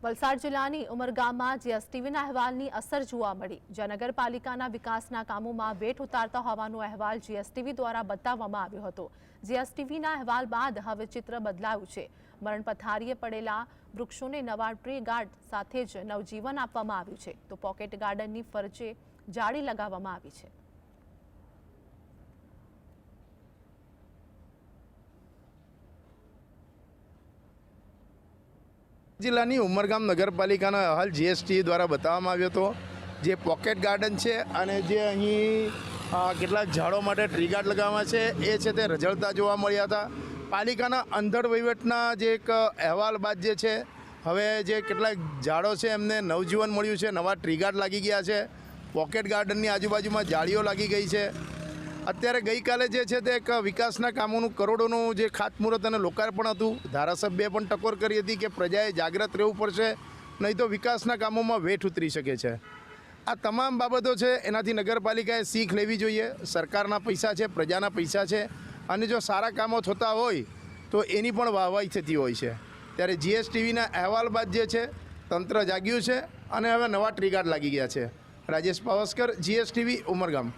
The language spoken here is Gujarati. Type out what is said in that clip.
વલસાડ જિલ્લાની ઉમરગામમાં જીએસટીવીના અહેવાલની અસર જોવા મળી, જ્યાં નગરપાલિકાના વિકાસના કામોમાં વેઠ ઉતારતા હોવાનો અહેવાલ જીએસટીવી દ્વારા બતાવવામાં આવ્યો હતો। જીએસટીવીના અહેવાલ બાદ હવે ચિત્ર બદલાયું છે। મરણ પથારીએ પડેલા વૃક્ષોને નવા ટ્રી ગાર્ડ સાથે જ નવજીવન આપવામાં આવ્યું છે, તો પોકેટ ગાર્ડનની ફરતે જાળી લગાવવામાં આવી છે। જિલ્લાની ઉમરગામ નગરપાલિકાનો અહેવાલ જીએસટી દ્વારા બતાવવામાં આવ્યો હતો। જે પોકેટ ગાર્ડન છે અને જે અહીં કેટલાક ઝાડો માટે ટ્રી ગાર્ડ લગાવવામાં છે એ છે તે રઝળતા જોવા મળ્યા હતા। પાલિકાના અંધડ વહીવટના જે એક અહેવાલ બાદ જે છે હવે જે કેટલાક ઝાડો છે એમને નવજીવન મળ્યું છે, નવા ટ્રી ગાર્ડ લાગી ગયા છે, પોકેટ ગાર્ડનની આજુબાજુમાં જાળીઓ લાગી ગઈ છે। અત્યારે ગઈકાલે જે છે તે એક વિકાસના કામોનું કરોડોનું જે ખાતમુહૂર્ત અને લોકાર્પણ હતું। ધારાસભ્યએ પણ ટકોર કરી હતી કે પ્રજાએ જાગૃત રહેવું પડશે, નહીં તો વિકાસના કામોમાં વેઠ ઉતરી શકે છે। આ તમામ બાબતો છે એનાથી નગરપાલિકાએ શીખ લેવી જોઈએ। સરકારના પૈસા છે, પ્રજાના પૈસા છે, અને જો સારા કામો થતા હોય તો એની પણ વાહવાહી થતી હોય છે। ત્યારે જીએસટીવીના અહેવાલ બાદ જે છે તંત્ર જાગ્યું છે અને હવે નવા ટ્રી ગાર્ડ લાગી ગયા છે। રાજેશ પાવસ્કર, જીએસટીવી, ઉમરગામ।